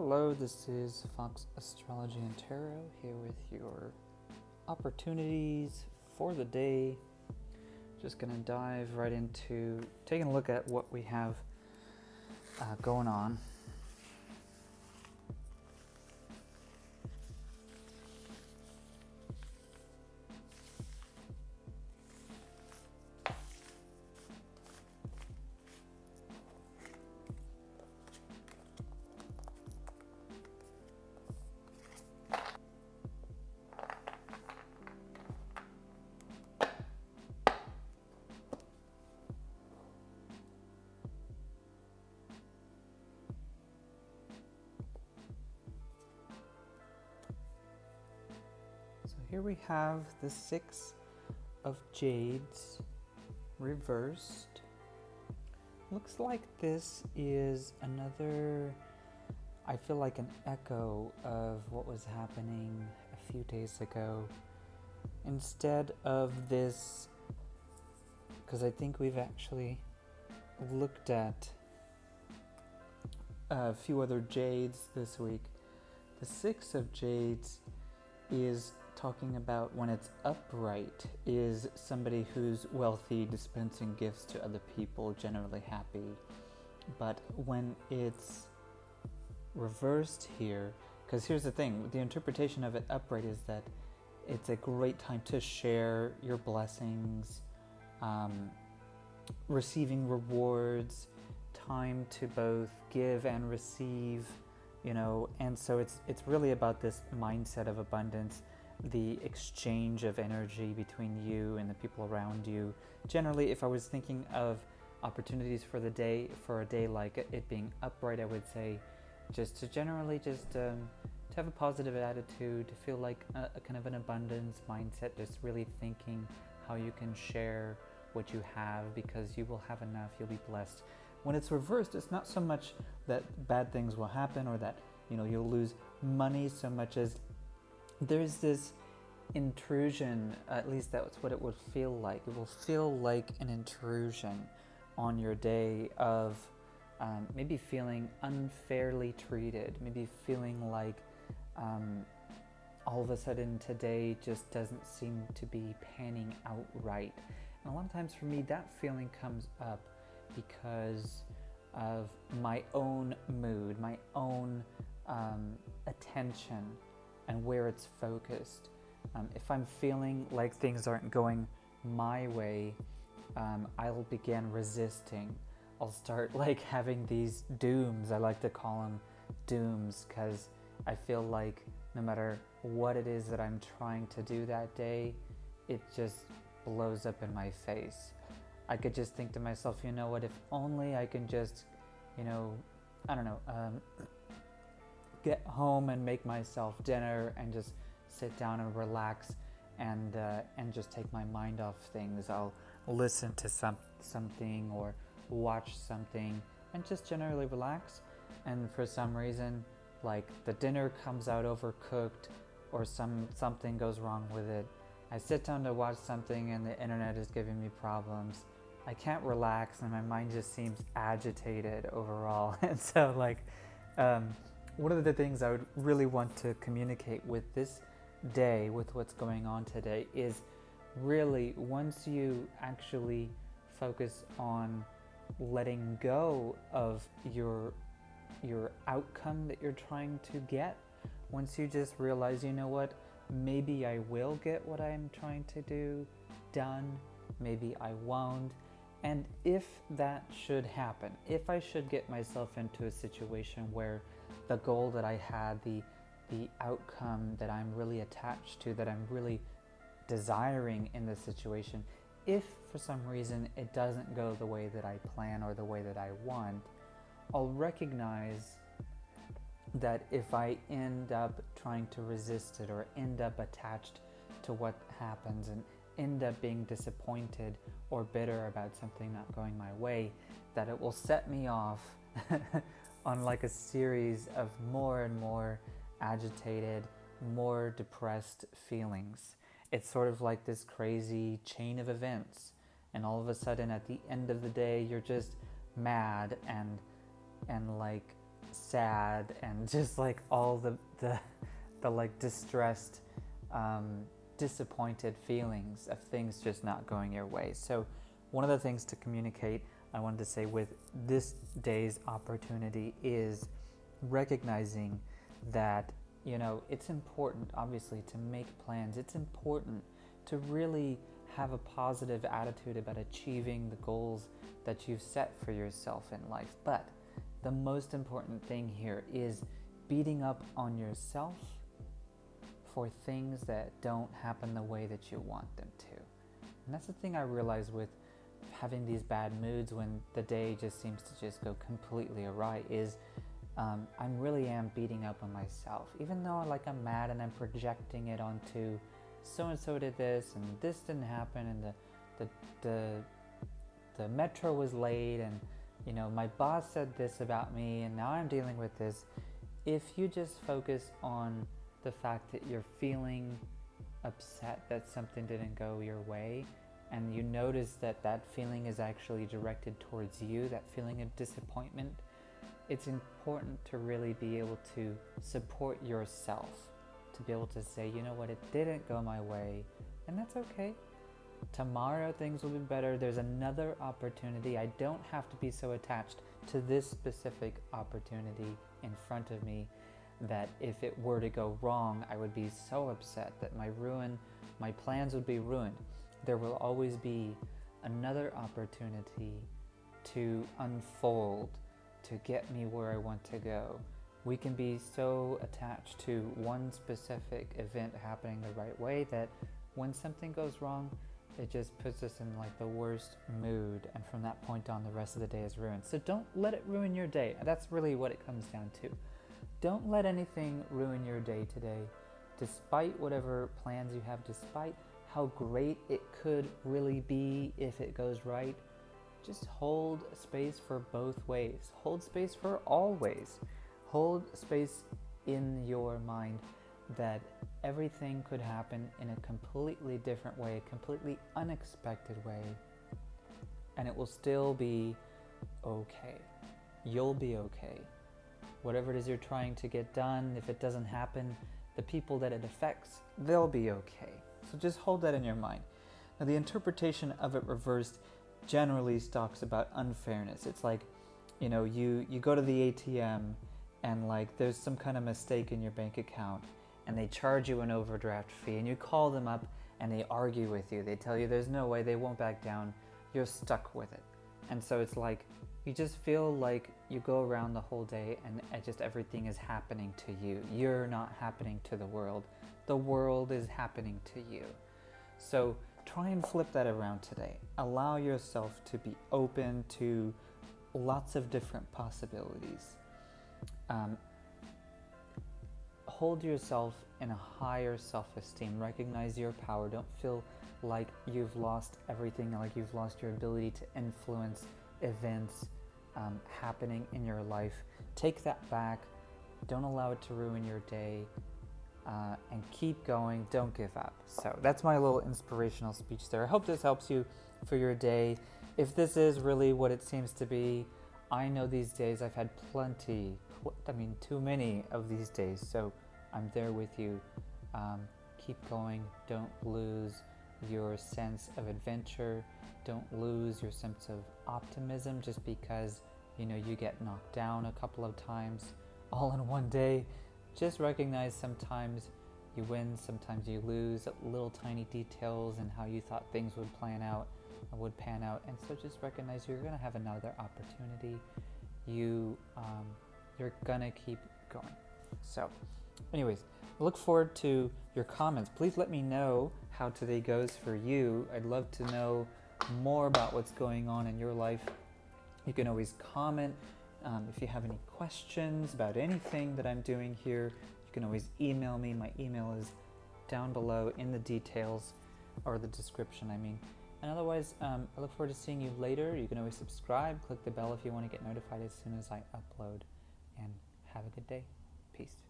Hello, this is foxastrologyjon Tarot here with your opportunities for the day. Just going to dive right into taking a look at what we have going on. Here we have the Six of Jades reversed. Looks like this is another, I feel like an echo of what was happening a few days ago. Instead of this, because I think we've actually looked at a few other Jades this week. The Six of Jades is talking about when it's upright is somebody who's wealthy, dispensing gifts to other people, generally happy. But when it's reversed here, because here's the thing, the interpretation of it upright is that it's a great time to share your blessings, receiving rewards, time to both give and receive, and so it's really about this mindset of abundance, the exchange of energy between you and the people around you. Generally, if I was thinking of opportunities for the day, for a day like it being upright, I would say just to generally to have a positive attitude, to feel like a kind of an abundance mindset, just really thinking how you can share what you have, because you will have enough, you'll be blessed. When it's reversed, it's not so much that bad things will happen or that you'll lose money, so much as there's this intrusion. At least that's what it would feel like. It will feel like an intrusion on your day of maybe feeling unfairly treated, maybe feeling like all of a sudden today just doesn't seem to be panning out right. And a lot of times for me, that feeling comes up because of my own mood, my own attention, and where it's focused. If I'm feeling like things aren't going my way, I'll begin resisting. I'll start having these dooms. I like to call them dooms, because I feel like no matter what it is that I'm trying to do that day, it just blows up in my face. I could just think to myself, you know what, if only I can just, get home and make myself dinner and just sit down and relax and just take my mind off things. I'll listen to something or watch something and just generally relax. And for some reason, the dinner comes out overcooked or something goes wrong with it. I sit down to watch something and the internet is giving me problems. I can't relax and my mind just seems agitated overall. And so one of the things I would really want to communicate with this day, with what's going on today, is really once you actually focus on letting go of your outcome that you're trying to get, once you just realize, you know what, maybe I will get what I'm trying to do done, maybe I won't. And if that should happen, if I should get myself into a situation where the goal that I had, the outcome that I'm really attached to, that I'm really desiring in this situation, if for some reason it doesn't go the way that I plan or the way that I want, I'll recognize that if I end up trying to resist it or end up attached to what happens and end up being disappointed or bitter about something not going my way, that it will set me off on a series of more and more agitated, more depressed feelings. It's sort of like this crazy chain of events, and all of a sudden at the end of the day you're just mad and sad and just like all the like distressed, disappointed feelings of things just not going your way. So one of the things to communicate, I wanted to say with this day's opportunity, is recognizing that, you know, it's important obviously to make plans. It's important to really have a positive attitude about achieving the goals that you've set for yourself in life. But the most important thing here is beating up on yourself for things that don't happen the way that you want them to. And that's the thing I realize with having these bad moods when the day just seems to just go completely awry is I really am beating up on myself. Even though like I'm mad and I'm projecting it onto so-and-so did this and this didn't happen and the metro was late and, you know, my boss said this about me and now I'm dealing with this. If you just focus on the fact that you're feeling upset that something didn't go your way, and you notice that that feeling is actually directed towards you, that feeling of disappointment, it's important to really be able to support yourself, to be able to say, you know what, it didn't go my way, and that's okay. Tomorrow things will be better. There's another opportunity. I don't have to be so attached to this specific opportunity in front of me that if it were to go wrong, I would be so upset that my plans would be ruined. There will always be another opportunity to unfold, to get me where I want to go. We can be so attached to one specific event happening the right way that when something goes wrong, it just puts us in like the worst mood, and from that point on, the rest of the day is ruined. So don't let it ruin your day. That's really what it comes down to. Don't let anything ruin your day today, despite whatever plans you have, despite how great it could really be if it goes right. Just hold space for both ways. Hold space for all ways. Hold space in your mind that everything could happen in a completely different way, a completely unexpected way, and it will still be okay. You'll be okay. Whatever it is you're trying to get done, if it doesn't happen, the people that it affects, they'll be okay. So just hold that in your mind. Now, the interpretation of it reversed generally talks about unfairness. It's like, you know, you go to the ATM and like there's some kind of mistake in your bank account and they charge you an overdraft fee, and you call them up and they argue with you. They tell you there's no way, they won't back down. You're stuck with it. And so it's like you just feel like you go around the whole day and just everything is happening to you. You're not happening to the world. The world is happening to you. So try and flip that around today. Allow yourself to be open to lots of different possibilities. Hold yourself in a higher self-esteem. Recognize your power. Don't feel like you've lost everything, like you've lost your ability to influence events happening in your life. Take that back. Don't allow it to ruin your day. And keep going. Don't give up. So that's my little inspirational speech there. I hope this helps you for your day. If this is really what it seems to be, I know these days I've had too many of these days. So I'm there with you. Keep going. Don't lose your sense of adventure. Don't lose your sense of optimism just because, you know, you get knocked down a couple of times all in one day. Just recognize sometimes you win, sometimes you lose, little tiny details in how you thought things would pan out. And so just recognize you're going to have another opportunity. You're going to keep going. So anyways, I look forward to your comments. Please let me know how today goes for you. I'd love to know more about what's going on in your life. You can always comment. If you have any questions about anything that I'm doing here, you can always email me. My email is down below in the details, or the description, I mean. And otherwise, I look forward to seeing you later. You can always subscribe, click the bell if you want to get notified as soon as I upload. And have a good day. Peace.